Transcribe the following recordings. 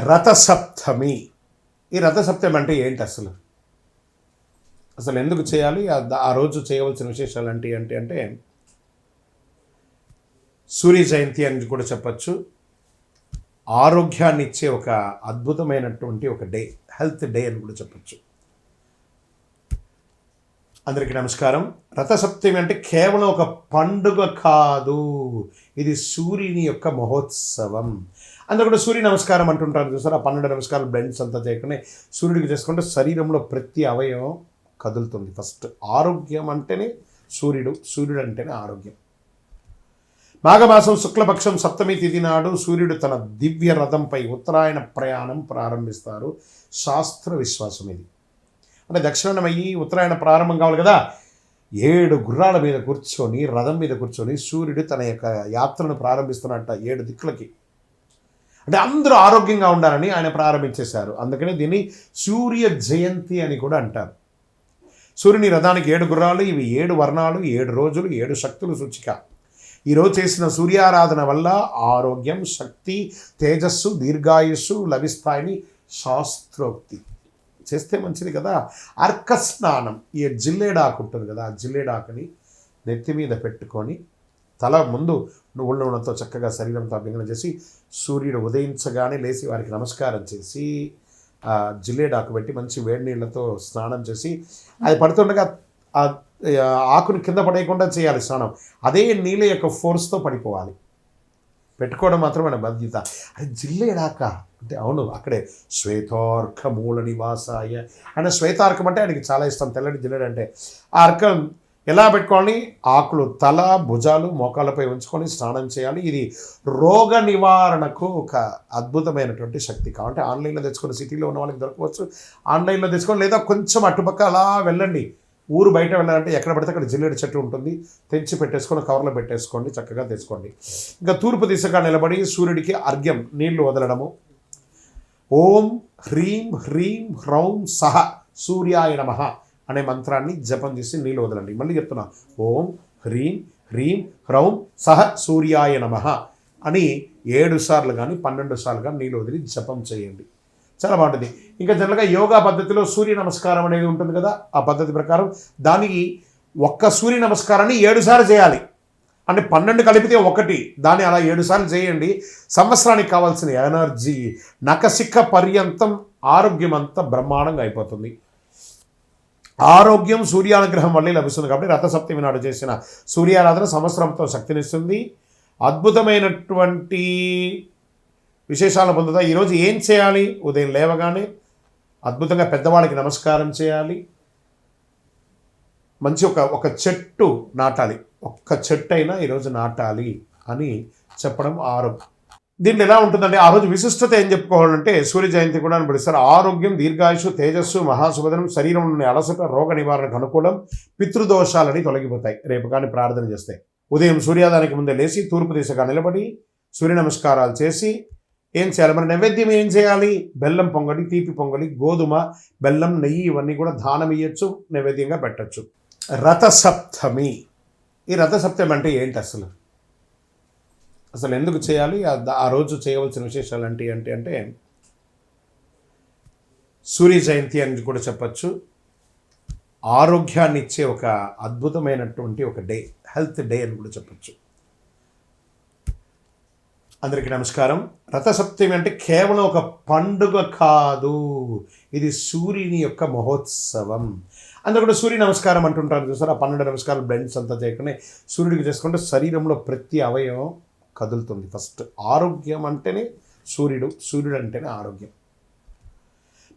రథసప్తమి. ఈ రథసప్తమి అంటే ఏంటి అసలు? అసలు ఎందుకు చేయాలి? ఆ రోజు చేయవలసిన విశేషాలు అంటే సూర్య జయంతి అని కూడా చెప్పచ్చు. ఆరోగ్యాన్ని ఇచ్చే ఒక అద్భుతమైనటువంటి ఒక డే, హెల్త్ డే అని కూడా చెప్పచ్చు. అందరికీ నమస్కారం. రథసప్తమి అంటే కేవలం ఒక పండుగ కాదు, ఇది సూర్యుని యొక్క మహోత్సవం. అందరూ కూడా సూర్య నమస్కారం అంటుంటారు చూసారు. ఆ 12 నమస్కారాలు బ్లెండ్స్ అంతా చేయకుండా సూర్యుడికి చేసుకుంటే శరీరంలో ప్రతి అవయవం కదులుతుంది. ఫస్ట్ ఆరోగ్యం అంటేనే సూర్యుడు అంటేనే ఆరోగ్యం. మాఘమాసం శుక్లపక్షం సప్తమి తిథి నాడు సూర్యుడు తన దివ్య రథంపై ఉత్తరాయణ ప్రయాణం ప్రారంభిస్తారు. శాస్త్ర విశ్వాసం ఇది. అంటే దక్షిణాయనమయ్యి ఉత్తరాయణ ప్రారంభం కావాలి కదా. 7 గుర్రాల మీద కూర్చొని, రథం మీద కూర్చొని సూర్యుడు తన యొక్క యాత్రను ప్రారంభిస్తున్నట్ట 7 దిక్కులకి. అంటే అందరూ ఆరోగ్యంగా ఉండాలని ఆయన ప్రారంభించేశారు. అందుకనే దీన్ని సూర్య జయంతి అని కూడా అంటారు. సూర్యుని రథానికి 7 గుర్రాలు, ఇవి 7 వర్ణాలు, 7 రోజులు, 7 శక్తులు సూచిక. ఈరోజు చేసిన సూర్యారాధన వల్ల ఆరోగ్యం, శక్తి, తేజస్సు, దీర్ఘాయుస్సు లభిస్తాయని శాస్త్రోక్తి. చేస్తే మంచిది కదా. అర్క స్నానం, ఈ జిల్లేడాకు ఉంటుంది కదా, ఆ జిల్లేడాకుని నెత్తి మీద పెట్టుకొని తల ముందు నువ్వుల నూనెతో చక్కగా శరీరంతో అభ్యంగన చేసి సూర్యుడు ఉదయించగానే లేచి వారికి నమస్కారం చేసి జిల్లేడాకు పెట్టి మంచి వేడి నీళ్ళతో స్నానం చేసి అది పడుతుండగా ఆ ఆకుని కింద పడేయకుండా చేయాలి స్నానం. అదే నీళ్ళ యొక్క ఫోర్స్తో పడిపోవాలి. పెట్టుకోవడం మాత్రం మన బాధ్యత. అది జిల్లేడాక అంటే అవును, అక్కడే శ్వేతార్క మూల నివాసాయ అంటే శ్వేతార్కం అంటే ఆయనకి చాలా ఇష్టం. తెల్లటి జిల్లేడు అంటే ఆ అర్కం ఎలా పెట్టుకోవాలి? ఆకులు తల, భుజాలు, మోకాళ్ళపై ఉంచుకొని స్నానం చేయాలి. ఇది రోగ నివారణకు ఒక అద్భుతమైనటువంటి శక్తి. కాబట్టి ఆన్లైన్లో తెచ్చుకొని, సిటీలో ఉన్న వాళ్ళకి దొరకవచ్చు, ఆన్లైన్లో తెచ్చుకొని, లేదా కొంచెం అటుపక్క అలా వెళ్ళండి. ఊరు బయట వెళ్ళాలంటే ఎక్కడ పడితే అక్కడ జిల్లేడు చెట్టు ఉంటుంది, తెచ్చి పెట్టేసుకొని కవర్లో పెట్టేసుకోండి, చక్కగా తెచ్చుకోండి. ఇంకా తూర్పు దిశగా నిలబడి సూర్యుడికి అర్ఘ్యం నీళ్లు వదలడము. ఓం హ్రీం హ్రీం హ్రౌం సహ సూర్యాయ నమః అనే మంత్రాన్ని జపం చేసి నీళ్ళు వదలండి. మళ్ళీ చెప్తున్నా, ఓం హ్రీం హ్రీం హ్రౌం సహ సూర్యాయ నమః అని 7 సార్లు కానీ 12 సార్లు కానీ నీళ్ళు వదిలి జపం చేయండి. చాలా బాగుంటుంది. ఇంకా జనరల్గా యోగా పద్ధతిలో సూర్య నమస్కారం అనేది ఉంటుంది కదా, ఆ పద్ధతి ప్రకారం దానికి ఒక్క సూర్య నమస్కారాన్ని 7 సార్లు చేయాలి. అంటే 12 కలిపితే 1, దాన్ని అలా 7 సార్లు చేయండి. సంవత్సరానికి కావాల్సిన ఎనర్జీ నఖశిఖ పర్యంతం ఆరోగ్యం అంతా బ్రహ్మాండంగా అయిపోతుంది. ఆరోగ్యం సూర్యానుగ్రహం వల్లే లభిస్తుంది. కాబట్టి రథసప్తమి నాడు చేసిన సూర్యారాధన సంవత్సరంతో శక్తినిస్తుంది. అద్భుతమైనటువంటి విశేషాలను పొందుతా. ఈరోజు ఏం చేయాలి? ఉదయం లేవగానే అద్భుతంగా పెద్దవాళ్ళకి నమస్కారం చేయాలి. మంచి ఒక చెట్టు నాటాలి. ఒక్క చెట్టు అయినా ఈరోజు నాటాలి అని చెప్పడం ఆరోగ్యం. దీన్ని ఎలా ఉంటుందంటే ఆ రోజు విశిష్టత ఏం చెప్పుకోవాలంటే సూర్య జయంతి కూడా పిలుస్తారు. ఆరోగ్యం, దీర్ఘాయుషు, తేజస్సు, మహాసుభదనం, శరీరంలోని అలసట, రోగ నివారణకు అనుకూలం, పితృదోషాలని తొలగిపోతాయి రేపు కానీ ప్రార్థన చేస్తే. ఉదయం సూర్యోదయానికి ముందే లేచి తూర్పు దిశగా నిలబడి సూర్య నమస్కారాలు చేసి ఏం చేయాలి? మన నైవేద్యం ఏం చేయాలి? బెల్లం పొంగలి, తీపి పొంగలి, గోధుమ, బెల్లం, నెయ్యి ఇవన్నీ కూడా దానం ఇయ్యచ్చు, నైవేద్యంగా పెట్టచ్చు. రథసప్తమి. ఈ రథసప్తమి అంటే ఏంటి అసలు? అసలు ఎందుకు చేయాలి? ఆ రోజు చేయవలసిన విశేషాలు అంటే సూర్య జయంతి అని కూడా చెప్పచ్చు. ఆరోగ్యాన్ని ఇచ్చే ఒక అద్భుతమైనటువంటి ఒక డే, హెల్త్ డే అని కూడా చెప్పచ్చు. అందరికీ నమస్కారం. రథసప్తమి అంటే కేవలం ఒక పండుగ కాదు, ఇది సూర్యుని యొక్క మహోత్సవం. అందరూ కూడా సూర్య నమస్కారం అంటుంటారు చూసారు. ఆ 12 నమస్కారాలు బ్లెండ్స్ అంతా చేయకుండా సూర్యుడికి చేసుకుంటే శరీరంలో ప్రతి అవయవం కదులుతుంది. ఫస్ట్ ఆరోగ్యం అంటేనే సూర్యుడు అంటేనే ఆరోగ్యం.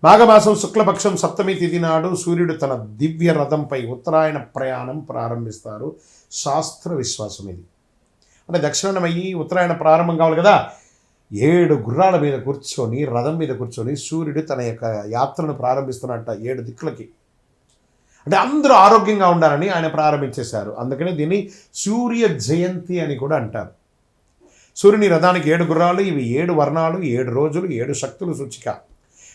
మాఘమాసం శుక్లపక్షం సప్తమి తిథి నాడు సూర్యుడు తన దివ్య రథంపై ఉత్తరాయణ ప్రయాణం ప్రారంభిస్తారు. శాస్త్ర విశ్వాసం ఇది. అంటే దక్షిణాయనమయ్యి ఉత్తరాయణ ప్రారంభం కావాలి కదా. 7 గుర్రాల మీద కూర్చొని, రథం మీద కూర్చొని సూర్యుడు తన యొక్క యాత్రను ప్రారంభిస్తున్నట్ట 7 దిక్కులకి. అంటే అందరూ ఆరోగ్యంగా ఉండాలని ఆయన ప్రారంభించేశారు. అందుకనే దీన్ని సూర్య జయంతి అని కూడా అంటారు. సూర్యుని రథానికి 7 గుర్రాలు, ఇవి 7 వర్ణాలు, 7 రోజులు, 7 శక్తులు సూచిక.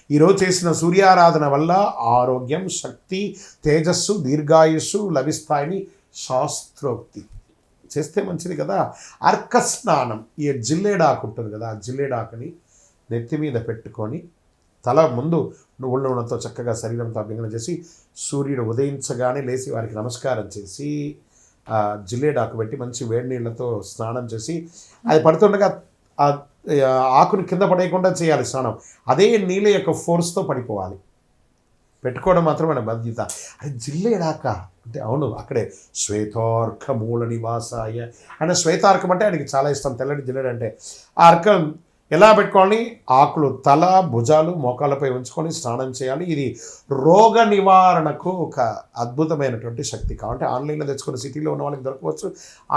ఈరోజు చేసిన సూర్యారాధన వల్ల ఆరోగ్యం, శక్తి, తేజస్సు, దీర్ఘాయుస్సు లభిస్తాయని శాస్త్రోక్తి. చేస్తే మంచిది కదా. అర్క స్నానం, ఈ జిల్లేడాకు ఉంటుంది కదా, ఆ జిల్లేడాకుని నెత్తి మీద పెట్టుకొని తల ముందు నువ్వుల నూనెతో చక్కగా శరీరంతో అభ్యంగనం చేసి సూర్యుడు ఉదయించగానే లేచి వారికి నమస్కారం చేసి జిల్లేడాకు పెట్టి మంచి వేడి నీళ్ళతో స్నానం చేసి అది పడుతుండగా ఆ ఆకుని కింద పడేయకుండా చేయాలి స్నానం. అదే నీళ్ళ యొక్క ఫోర్స్తో పడిపోవాలి. పెట్టుకోవడం మాత్రం మన బాధ్యత. అది జిల్లేడాక అంటే అవును, అక్కడే శ్వేతార్క మూల నివాసాయ ఆయన శ్వేతార్కం అంటే ఆయనకి చాలా ఇష్టం. తెల్లటి జిల్లేడు అంటే ఆ అర్కం ఎలా పెట్టుకోవాలి? ఆకులు తల భుజాలు మోకాళ్ళపై ఉంచుకొని స్నానం చేయాలి. ఇది రోగ నివారణకు ఒక అద్భుతమైనటువంటి శక్తి. కాబట్టి ఆన్లైన్లో తెచ్చుకొని, సిటీలో ఉన్న వాళ్ళకి దొరకవచ్చు,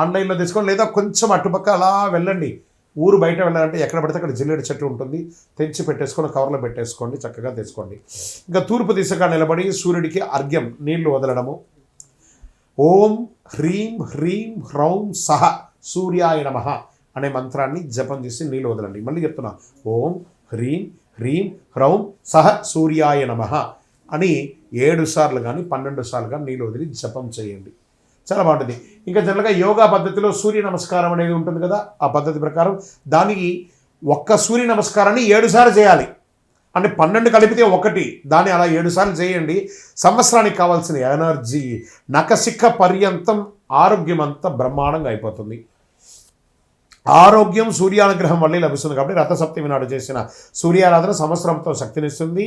ఆన్లైన్లో తెచ్చుకొని, లేదా కొంచెం అటుపక్క అలా వెళ్ళండి, ఊరు బయట వెళ్ళాలంటే ఎక్కడ పడితే అక్కడ జిల్లేడు చెట్టు ఉంటుంది, తెచ్చి పెట్టేసుకొని కవర్లో పెట్టేసుకోండి, చక్కగా తెచ్చుకోండి. ఇంకా తూర్పు దిశగా నిలబడి సూర్యుడికి అర్ఘ్యం నీళ్లు వదలడము. ఓం హ్రీం హ్రీం హ్రౌం సహ సూర్యాయ నమః అనే మంత్రాన్ని జపం చేసి నీళ్ళు వదలండి. మళ్ళీ చెప్తున్నా, ఓం హ్రీం హ్రీం హ్రౌం సహ సూర్యాయ నమః అని 7 సార్లు కానీ 12 సార్లు కానీ నీళ్ళు వదిలి జపం చేయండి. చాలా బాగుంటుంది. ఇంకా జనరల్గా యోగా పద్ధతిలో సూర్య నమస్కారం అనేది ఉంటుంది కదా, ఆ పద్ధతి ప్రకారం దానికి ఒక్క సూర్య నమస్కారాన్ని 7 సార్లు చేయాలి. అంటే 12 కలిపితే 1, దాన్ని అలా 7 సార్లు చేయండి. సంవత్సరానికి కావాల్సిన ఎనర్జీ నఖశిఖ పర్యంతం ఆరోగ్యం అంతా బ్రహ్మాండంగా అయిపోతుంది. ఆరోగ్యం సూర్యానుగ్రహం వల్లే లభిస్తుంది. కాబట్టి రథసప్తమి నాడు చేసిన సూర్యారాధన సంవత్సరంతో శక్తినిస్తుంది.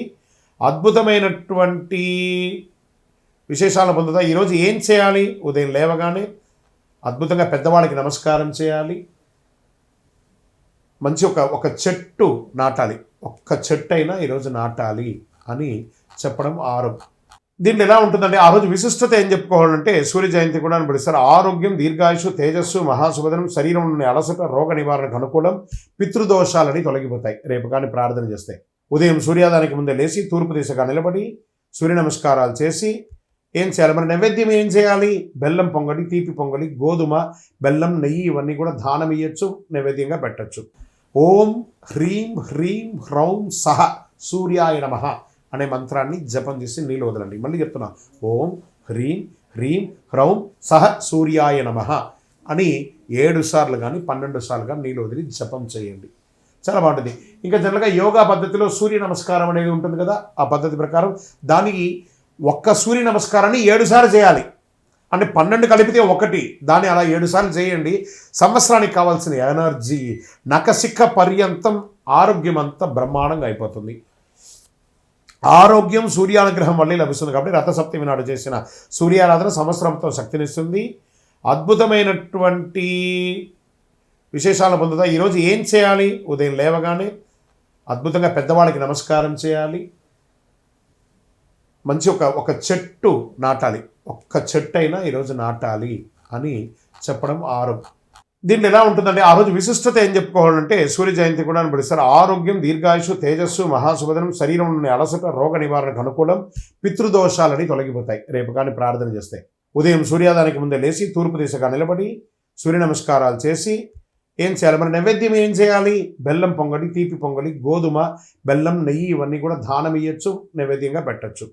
అద్భుతమైనటువంటి విశేషాలను పొందుతా. ఈరోజు ఏం చేయాలి? ఉదయం లేవగానే అద్భుతంగా పెద్దవాళ్ళకి నమస్కారం చేయాలి. మంచి ఒక చెట్టు నాటాలి. ఒక్క చెట్టు అయినా ఈరోజు నాటాలి అని చెప్పడం ఆరోగ్యం. దీంట్లో ఎలా ఉంటుందంటే ఆ రోజు విశిష్టత ఏం చెప్పుకోవాలంటే సూర్య జయంతి కూడా అని పిలుస్తారు. ఆరోగ్యం, దీర్ఘాయుషు, తేజస్సు, మహాశుభదనం, శరీరంలోని అలసట, రోగ నివారణకు అనుకూలం, పితృదోషాలని తొలగిపోతాయి రేపు కానీ ప్రార్థన చేస్తే. ఉదయం సూర్యోదయానికి ముందే లేచి తూర్పు దిశగా నిలబడి సూర్య నమస్కారాలు చేసి ఏం చేయాలి? మరి నైవేద్యం ఏం చేయాలి? బెల్లం పొంగలి, తీపి పొంగలి, గోధుమ, బెల్లం, నెయ్యి ఇవన్నీ కూడా దానం ఇయ్యచ్చు, నైవేద్యంగా పెట్టచ్చు. ఓం హ్రీం హ్రీం హ్రౌం సహ సూర్యాయ నమః అనే మంత్రాన్ని జపం చేసి నీళ్ళు వదలండి. మళ్ళీ చెప్తున్నా, ఓం హ్రీం హ్రీం హ్రౌం సహ సూర్యాయ నమః అని 7 సార్లు కానీ 12 సార్లు కానీ నీళ్ళు వదిలి జపం చేయండి. చాలా బాగుంటుంది. ఇంకా జనరల్గా యోగా పద్ధతిలో సూర్య నమస్కారం అనేది ఉంటుంది కదా, ఆ పద్ధతి ప్రకారం దానికి ఒక్క సూర్య నమస్కారాన్ని 7 సార్లు చేయాలి. అంటే 12 కలిపితే 1, దాన్ని అలా 7 సార్లు చేయండి. సంవత్సరానికి కావాల్సిన ఎనర్జీ నఖశిఖ పర్యంతం ఆరోగ్యం అంతా బ్రహ్మాండంగా అయిపోతుంది. ఆరోగ్యం సూర్యానుగ్రహం వల్లే లభిస్తుంది. కాబట్టి రథసప్తమి నాడు చేసిన సూర్యారాధన సంవత్సరంతో శక్తినిస్తుంది. అద్భుతమైనటువంటి విశేషాలను పొందుతా. ఈరోజు ఏం చేయాలి? ఉదయం లేవగానే అద్భుతంగా పెద్దవాళ్ళకి నమస్కారం చేయాలి. మంచి ఒక చెట్టు నాటాలి. ఒక్క చెట్టు అయినా ఈరోజు నాటాలి అని చెప్పడం ఆరోగ్యం. దీంట్లో ఎలా ఉంటుందంటే ఆ రోజు విశిష్టత ఏం చెప్పుకోవాలంటే సూర్య జయంతి కూడా అని పిలుస్తారు. ఆరోగ్యం, దీర్ఘాయుషు, తేజస్సు, మహాశుభదనం, శరీరంలోని అలసట, రోగ నివారణకు అనుకూలం, పితృదోషాలని తొలగిపోతాయి రేపు కానీ ప్రార్థన చేస్తే. ఉదయం సూర్యోదయానికి ముందే లేచి తూర్పు దిశగా నిలబడి సూర్య నమస్కారాలు చేసి ఏం చేయాలి? మరి నైవేద్యం ఏం చేయాలి? బెల్లం పొంగలి, తీపి పొంగలి, గోధుమ, బెల్లం, నెయ్యి ఇవన్నీ కూడా దానం ఇయ్యచ్చు, నైవేద్యంగా పెట్టచ్చు.